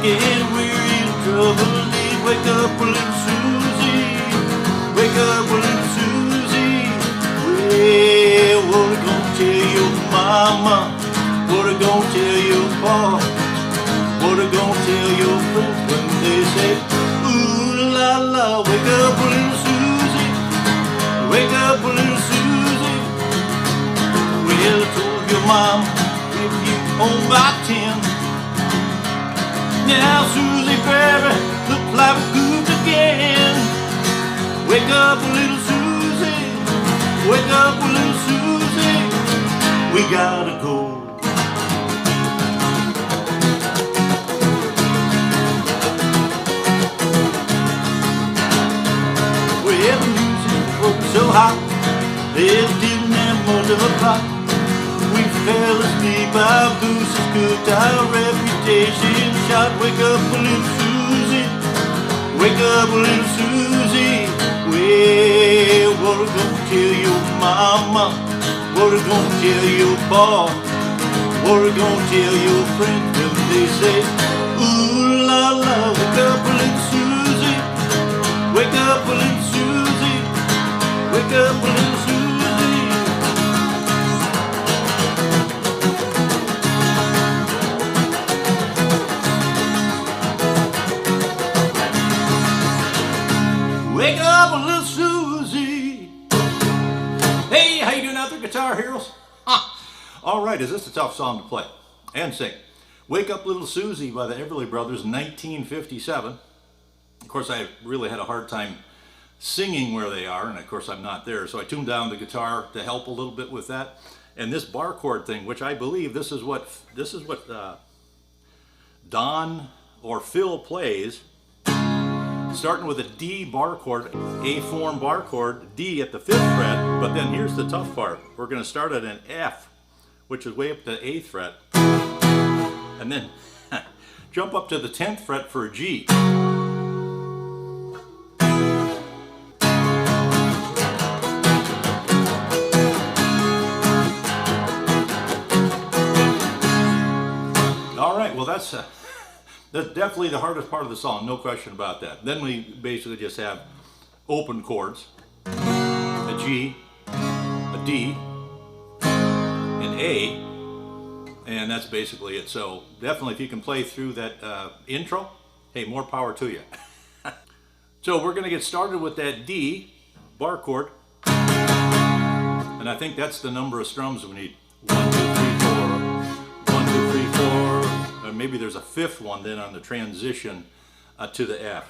again, we're in trouble indeed. Wake up, little Susie. Wake up, little Susie. Well, what are gonna tell your mama? What are gonna tell your pa? What are gonna tell your friends when they say, ooh la la, wake up, little Susie. Wake up, little Susie. Well, I told your mom if you home by 10. Now Susie baby, look like a goose again. Wake up, little Susie. Wake up, little Susie. We gotta go. Well, the music was so hot, it didn't have much of a plot. We fell asleep, our booze is cooked, our reputation shot. Wake up, little Susie. Wake up, little Susie. Well, what are gonna tell your mama? What are gonna tell your pa? What are gonna tell your friends when they say, ooh la la, wake up, little Susie. Wake up, little Susie. Wake up, little Susie. Wake up, little Susie. Hey, how you doing out there, Guitar Heroes? All right, is this a tough song to play and sing? Wake Up, Little Susie by the Everly Brothers, 1957. Of course, I really had a hard time singing where they are, and of course I'm not there, so I tuned down the guitar to help a little bit with that. And this bar chord thing, which I believe this is what Don or Phil plays, starting with a D bar chord, A form bar chord, D at the 5th fret, but then here's the tough part. We're going to start at an F, which is way up to the 8th fret, and then jump up to the 10th fret for a G. All right, well that's definitely the hardest part of the song, no question about that. Then we basically just have open chords, a G, a D, an A, and that's basically it. So definitely if you can play through that intro, hey, more power to you. So we're going to get started with that D bar chord, and I think that's the number of strums we need. 1, 2, 3, 4, 1, 2, 3, 4. Maybe there's a 5th one then on the transition to the F.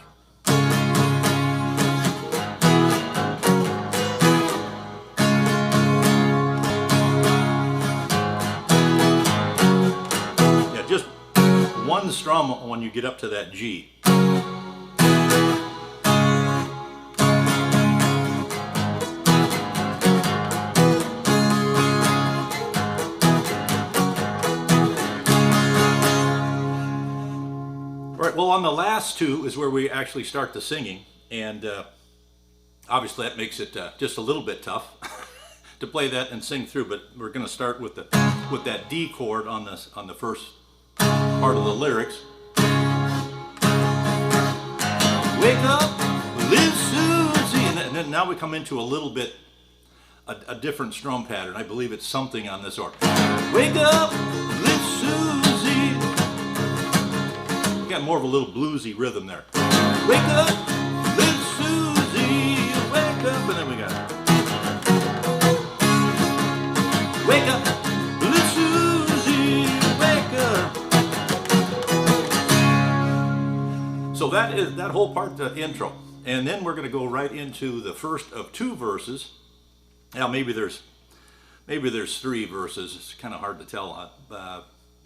Yeah, just one strum when you get up to that G. Well, on the last two is where we actually start the singing, and obviously that makes it just a little bit tough to play that and sing through. But we're going to start with that D chord on the first part of the lyrics. Wake up, little Susie, and then now we come into a little bit a different strum pattern. I believe it's something on this order. Wake up, little Susie. Got more of a little bluesy rhythm there. Wake up, little Susie, wake up, and then we got wake up, little Susie, wake up. So that is that whole part, the intro, and then we're going to go right into the first of 2 verses. Now maybe there's 3 verses. It's kind of hard to tell.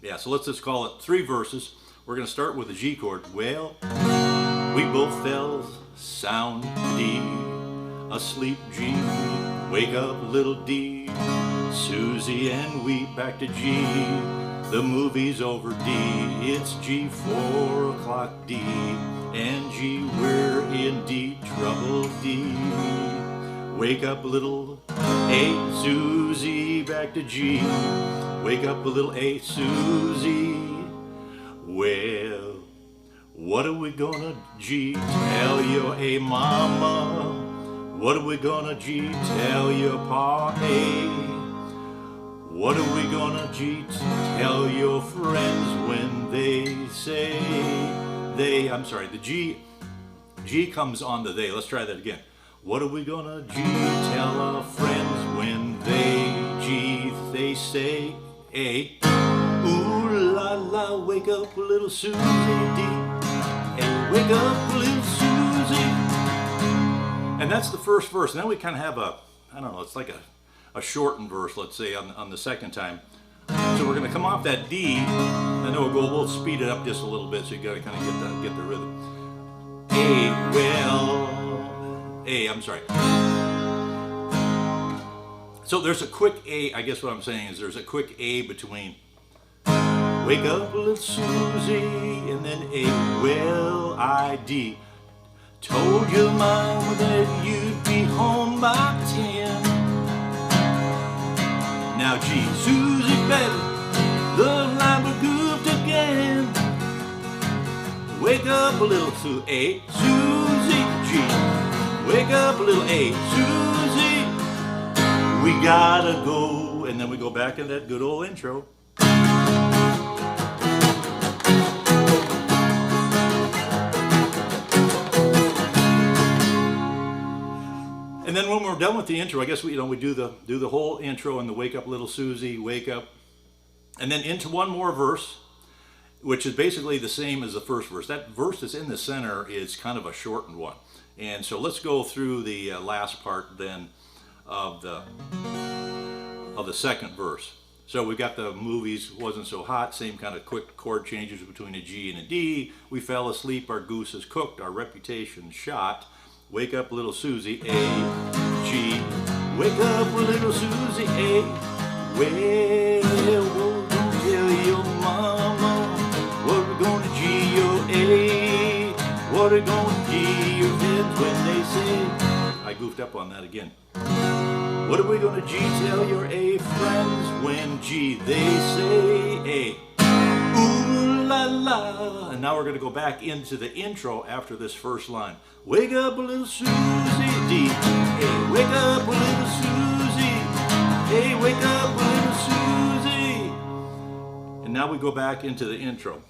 Yeah, so let's just call it 3 verses. We're going to start with a G chord. Well, we both fell sound D, asleep G. Wake up, little D, Susie and we back to G. The movie's over D, it's G, 4 o'clock D, and G, we're in deep trouble D. Wake up, little A, Susie, back to G. Wake up, a little A, Susie. Well, What are we gonna G tell your A mama? What are we gonna G tell your pa A? What are we gonna G tell your friends when they say they? I'm sorry, the G comes on the they. Let's try that again. What are we gonna G tell our friends when they say A? Ooh la la, wake up little Susie D. Hey, wake up little Susie. And that's the first verse. Now we kind of have a, I don't know, it's like a shortened verse, let's say, on the second time. So we're going to come off that D, and then we'll speed it up just a little bit so you got to kind of get the rhythm. I'm sorry. So there's a quick A, I guess what I'm saying is there's a quick A between wake up little Susie and then A, well I D. Told your mama that you'd be home by 10. Now G, Susie baby, the line goofed again. Wake up a little A, Susie, G. Wake up a little A, Susie. We gotta go, and then we go back in that good old intro. And then when we're done with the intro, I guess we do the whole intro and the wake up little Susie, wake up, and then into one more verse, which is basically the same as the first verse. That verse that's in the center is kind of a shortened one. And so let's go through the last part then of the second verse. So we've got the movies wasn't so hot, same kind of quick chord changes between a G and a D. We fell asleep, our goose is cooked, our reputation shot. Wake up little Susie, A, G. Wake up little Susie, A. Well, we're gonna tell your mama what we're gonna G your A. What are gonna G your kids when they say? I goofed up on that again. What are we gonna G tell your A friends when G they say A? Ooh la la. And now we're gonna go back into the intro after this first line. Wake up a little Susie D. Hey, wake up a little Susie. Hey, wake up a little Susie. And now we go back into the intro.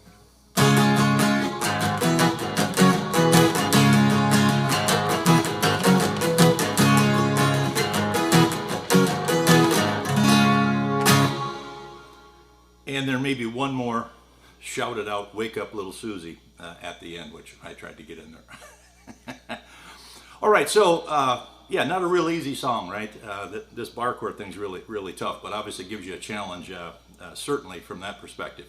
And there may be one more shouted out, wake up little Susie, at the end, which I tried to get in there. All right, so yeah, not a real easy song, right? This bar chord thing's really tough, but obviously gives you a challenge, certainly from that perspective.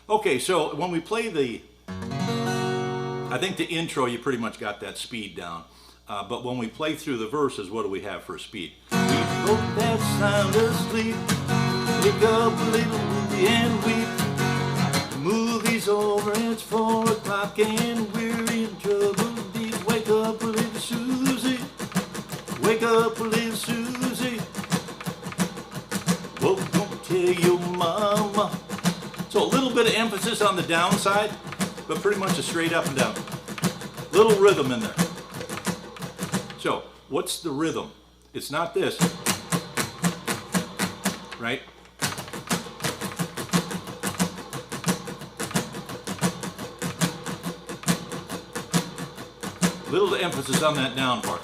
Okay, so when we play I think the intro, you pretty much got that speed down. But when we play through the verses, what do we have for speed? We both that sound asleep, wake up a little and weep. The movie's over, it's 4 o'clock and we're in trouble. Wake up a little Susie, wake up a little Susie. Well, don't tell your mama. So a little bit of emphasis on the downside, but pretty much a straight up and down. Little rhythm in there. So what's the rhythm? It's not this, right? Little emphasis on that down part.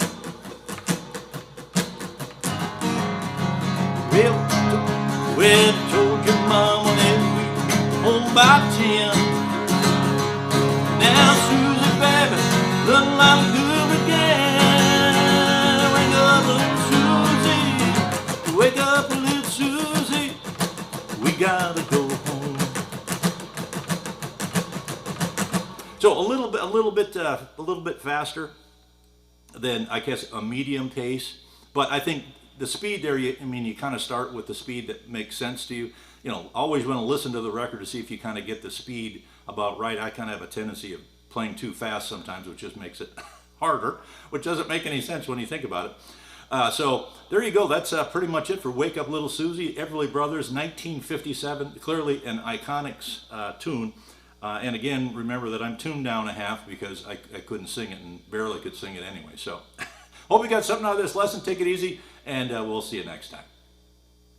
Well, told your mama that we'd be home by 10. Now, Susie, baby, looking like good again. Wake up, little Susie. Wake up, little Susie. We gotta go home. So a little bit faster than, I guess, a medium pace. But I think the speed there, you kind of start with the speed that makes sense to you. You know, always want to listen to the record to see if you kind of get the speed about right. I kind of have a tendency of playing too fast sometimes, which just makes it harder, which doesn't make any sense when you think about it. So there you go. That's pretty much it for Wake Up Little Susie, Everly Brothers, 1957. Clearly an iconic tune. And again, remember that I'm tuned down a half because I couldn't sing it and barely could sing it anyway. So hope you got something out of this lesson. Take it easy, and we'll see you next time.